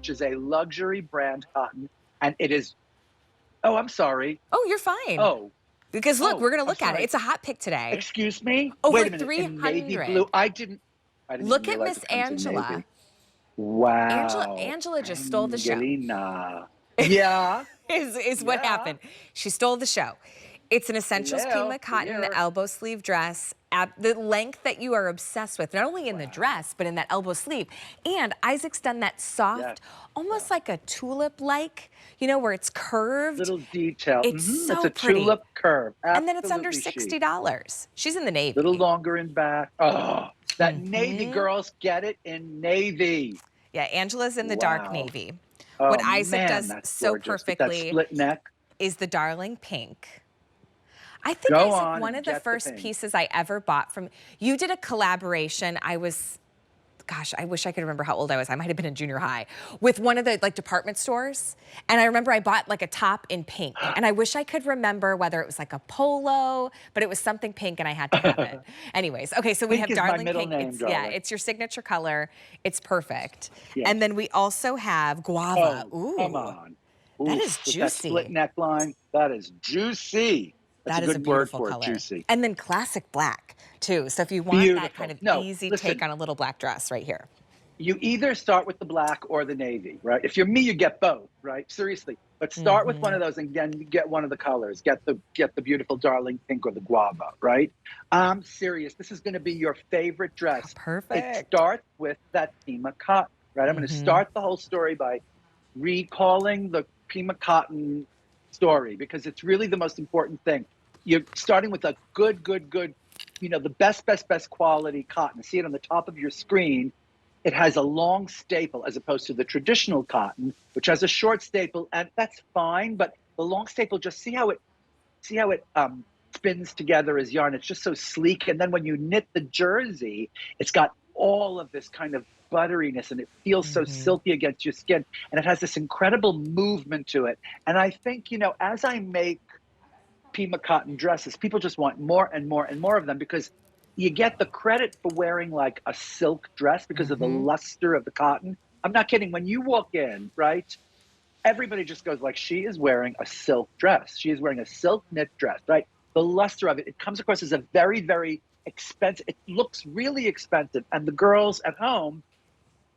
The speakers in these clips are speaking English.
which is a luxury brand cotton, and it is, oh, I'm sorry. Oh, you're fine. Oh, Because look, we're gonna I'm look at it. sorry. It's a hot pick today. Excuse me? Over Wait a minute, in navy blue? 300. I didn't even Look at realize Miss it comes in Angela. navy. Wow. Angela just stole the show. Angelina. Yeah. is what Yeah. happened. She stole the show. It's an Essentials Hello. Pima cotton Here. elbow sleeve dress at the length that you are obsessed with, not only in the dress, but in that elbow sleeve. And Isaac's done that soft, almost like a tulip-like, you know, where it's curved. Little detail. It's It's so a pretty. tulip curve. And then it's under Absolutely chic. $60. She's in the navy. Little longer in back. Oh, that navy, girls, get it in navy. Yeah, Angela's in the dark navy. Oh, What Isaac man, does that's so gorgeous. With that perfectly split neck. is the darling pink. I think Go Isaac, on one and of the get the first pink. pieces I ever bought from, you did a collaboration. Gosh, I wish I could remember how old I was. I might have been in junior high with one of the like department stores. And I remember I bought like a top in pink, and I wish I could remember whether it was like a polo, but it was something pink and I had to have it. Anyways, okay, so we Pink have is my darling middle pink. name, Yeah, darling. it's your signature color. It's perfect. Yes. And then we also have guava. Oh, Ooh, come on. that Oof, is with that split juicy. neckline, that is juicy. That's That a is good a word beautiful for color. it, juicy. And then classic black too. So if you want that Beautiful. kind of No, easy listen. take on a little black dress right here. You either start with the black or the navy, right? If you're me, you get both, right? Seriously. But start with one of those, and then get one of the colors. Get the beautiful darling pink or the guava, right? I'm serious. This is going to be your favorite dress. Perfect. It starts with that Pima cotton, right? I'm going to start the whole story by recalling the Pima cotton story, because it's really the most important thing. You're starting with a good, you know, the best quality cotton. See it on the top of your screen. It has a long staple as opposed to the traditional cotton, which has a short staple, and that's fine. But the long staple, just see how it spins together as yarn. It's just so sleek. And then when you knit the jersey, it's got all of this kind of butteriness, and it feels so silky against your skin. And it has this incredible movement to it. And I think, you know, as I make Pima cotton dresses, people just want more and more and more of them, because you get the credit for wearing like a silk dress because of the luster of the cotton. I'm not kidding. When you walk in, right, everybody just goes like, she is wearing a silk dress. She is wearing a silk knit dress, right? The luster of it, it comes across as a very, very expensive. It looks really expensive. And the girls at home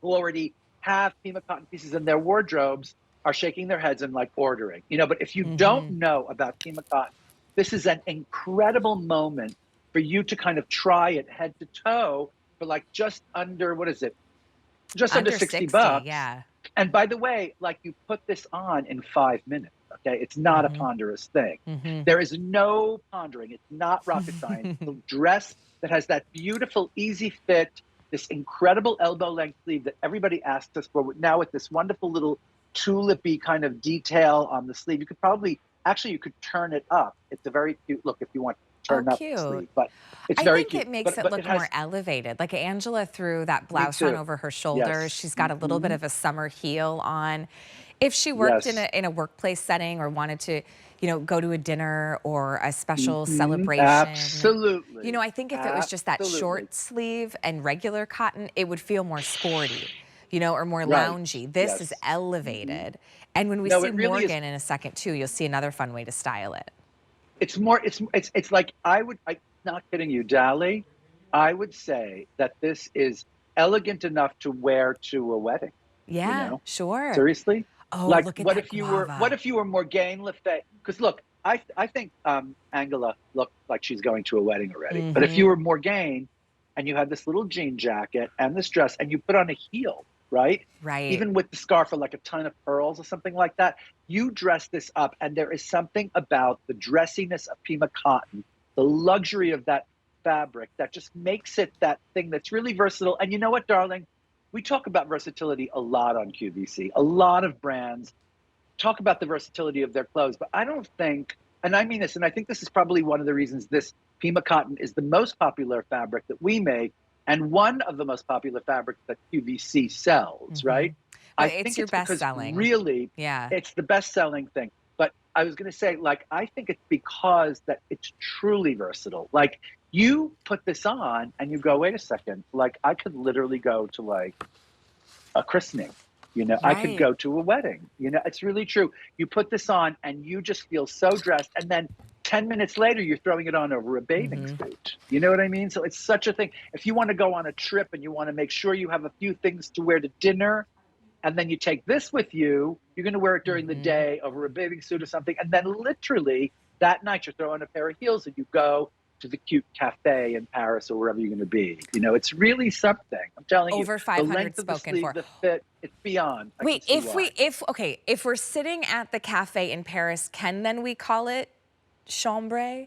who already have Pima cotton pieces in their wardrobes are shaking their heads and like ordering, you know. But if you don't know about Pima cotton, this is an incredible moment for you to kind of try it head to toe for like just under, what is it? Just under 60 bucks. Yeah. And by the way, like, you put this on in 5 minutes, okay? It's not a ponderous thing. There is no pondering. It's not rocket science. The dress that has that beautiful, easy fit, this incredible elbow length sleeve that everybody asks us for, now with this wonderful little tulipy kind of detail on the sleeve. You could probably, actually, you could turn it up. It's a very cute look if you want to turn up the sleeve, but it's very cute. I think it makes it look more elevated. Like Angela threw that blouse on over her shoulders. She's got a little bit of a summer heel on. If she worked in a workplace setting or wanted to, you know, go to a dinner or a special celebration. Absolutely. You know, I think if it was just that short sleeve and regular cotton, it would feel more sporty, you know, or more loungy. This is elevated. And when we see really Morgan in a second too, you'll see another fun way to style it. It's more, it's like, I'm not kidding you, Dali, I would say that this is elegant enough to wear to a wedding. Yeah, you know? sure. Seriously? Oh, like, look at what that if you guava. were, what if you were Morgane Le Fay? Because look, I think Angela looked like she's going to a wedding already. But if you were Morgane and you had this little jean jacket and this dress and you put on a heel, right? Right. Even with the scarf or like a ton of pearls or something like that, you dress this up, and there is something about the dressiness of Pima cotton, the luxury of that fabric, that just makes it that thing that's really versatile. And you know what, darling? We talk about versatility a lot on QVC. A lot of brands talk about the versatility of their clothes, but I don't think, and I mean this, and I think this is probably one of the reasons this Pima cotton is the most popular fabric that we make, and one of the most popular fabrics that QVC sells, right? I think it's your best selling. Really, yeah, it's the best selling thing. But I was going to say, like, I think it's because that it's truly versatile. Like, you put this on and you go, wait a second, like, I could literally go to like a christening, I could Right. go to a wedding. It's really true. You put this on and you just feel so dressed. And then 10 minutes later, you're throwing it on over a bathing suit. You know what I mean? So it's such a thing. If you want to go on a trip and you want to make sure you have a few things to wear to dinner, and then you take this with you, you're going to wear it during the day over a bathing suit or something. And then literally that night, you're throwing a pair of heels and you go to the cute cafe in Paris or wherever you're going to be. It's really something. I'm telling you. Over The 500 length of the spoken sleeve, for. the fit, it's beyond. Wait, if we're sitting at the cafe in Paris, can then we call it chambre?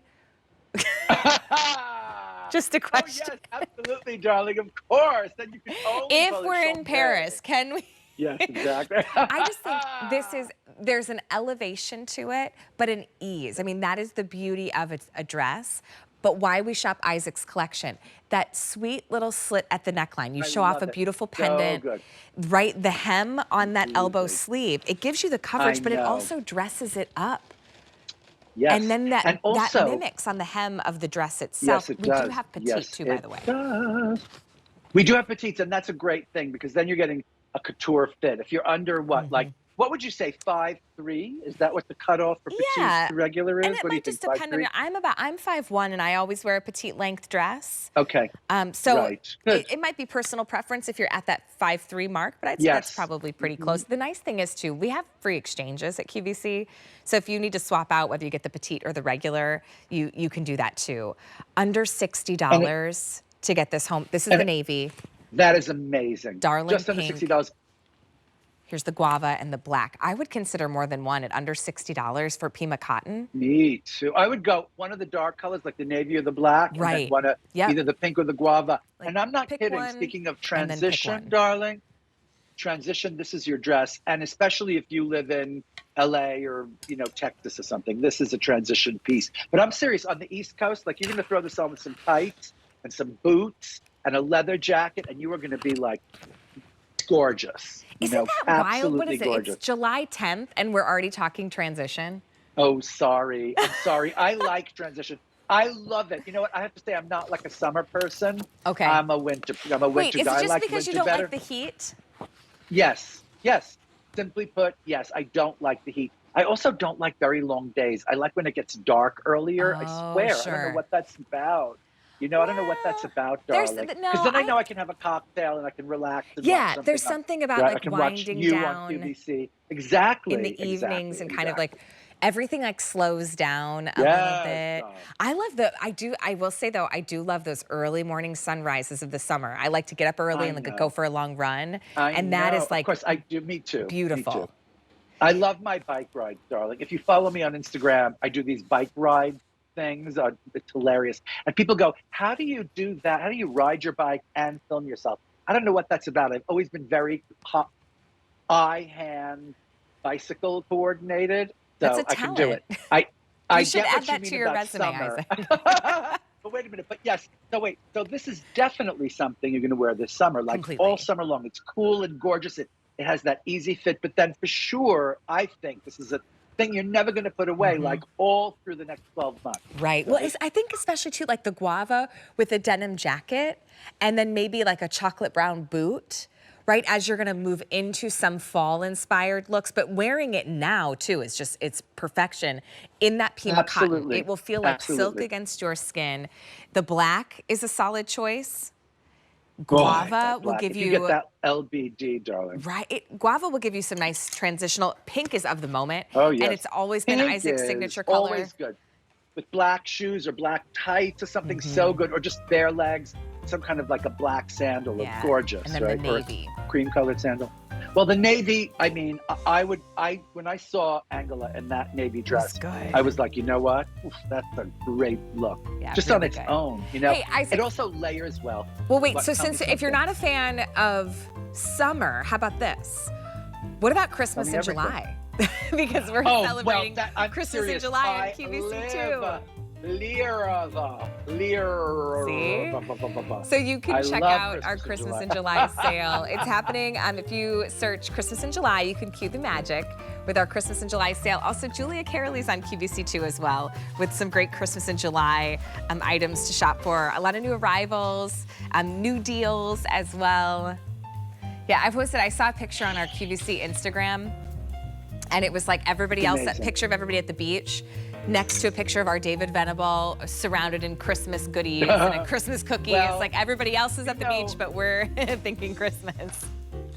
Just a question. Oh, yes, absolutely, darling. Of course. Then you can only If call it we're in chambre. Paris, can we? Yes, exactly. I just think there's an elevation to it, but an ease. I mean, that is the beauty of a dress. But why we shop Isaac's collection, that sweet little slit at the neckline. You show off a beautiful pendant, So good. right? The hem on that elbow sleeve. It gives you the coverage, but it know. also dresses it up. Yes. And then that also, mimics on the hem of the dress itself. yes, it We does. do have petite Yes, too, by the way. does. We do have petites, and that's a great thing because then you're getting a couture fit. If you're under what would you say, 5'3"? Is that what the cutoff for petite regular is? And it What do you might just think, depend on 5'3"? I'm 5'1" and I always wear a petite length dress. Okay. So Right. Good. it might be personal preference if you're at that 5'3" mark, but I'd say that's probably pretty close. The nice thing is too, we have free exchanges at QVC. So if you need to swap out whether you get the petite or the regular, you can do that too. Under $60 to get this home. This is the navy. That is amazing. Darling Just under pink. $60. Here's the guava and the black. I would consider more than one at under $60 for Pima cotton. Me too. I would go one of the dark colors, like the navy or the black, and then one of either the pink or the guava. And I'm not kidding. Speaking of transition, darling, transition, this is your dress. And especially if you live in LA or, Texas or something, this is a transition piece. But I'm serious, on the East Coast, like you're going to throw this on with some tights and some boots and a leather jacket, and you are going to be like gorgeous. Isn't that wild? What is it? Gorgeous. It's July 10th and we're already talking transition. Oh, sorry. I'm sorry. I like transition. I love it. You know what? I have to say I'm not like a summer person. Okay. I'm a winter guy. Wait, is it I just like because winter you don't better. like the heat? Yes. Simply put, yes, I don't like the heat. I also don't like very long days. I like when it gets dark earlier. I swear. Sure. I don't know what that's about. I don't know what that's about, darling. Because then I know I can have a cocktail and I can relax. And watch there's something about I can winding watch you down on QVC. Exactly. in the evenings and kind of like everything like slows down a little bit. I will say though, I do love those early morning sunrises of the summer. I like to get up early and go for a long run. That is like, of course, I do. Me too. Beautiful. Me too. I love my bike rides, darling. If you follow me on Instagram, I do these bike ride things. It's hilarious. And people go, how do you do that? How do you ride your bike and film yourself? I don't know what that's about. I've always been very eye-hand bicycle coordinated. So that's a talent. I can do it. I should get add what that you mean to your about resume, summer. Isaac. But wait a minute. But yes. So this is definitely something you're going to wear this summer, like all summer long. It's cool and gorgeous. It has that easy fit. But then for sure, I think this is a thing you're never going to put away, like all through the next 12 months. Right. Well, I think especially too, like the guava with a denim jacket and then maybe like a chocolate brown boot, right? As you're going to move into some fall inspired looks, but wearing it now too is just, it's perfection in that Pima cotton. It will feel like silk against your skin. The black is a solid choice. Guava will give you get that LBD, darling. Right. Guava will give you some nice transitional. Pink is of the moment. Oh, yes. And it's always been Isaac's signature color. Always good. With black shoes or black tights or something so good, or just bare legs, some kind of like a black sandal, gorgeous, and then right? the navy. Or cream colored sandal. Well, the navy, I mean, when I saw Angela in that navy dress, I was like, you know what? Oof, that's a great look. Yeah, just on its own, Hey, Isaac, it also layers well. Well, wait, so if you're not a fan of summer, how about this? What about Christmas in July? Because we're celebrating Christmas in July on QVC too. So you can check out our Christmas in July sale. It's happening. If you search Christmas in July, you can cue the magic with our Christmas in July sale. Also, Julia Caroley's on QVC too as well with some great Christmas in July items to shop for. A lot of new arrivals, new deals as well. Yeah, I saw a picture on our QVC Instagram, and it was like everybody else, that picture of everybody at the beach, next to a picture of our David Venable surrounded in Christmas goodies and a Christmas cookie. Well, it's like everybody else is at the beach, but we're thinking Christmas.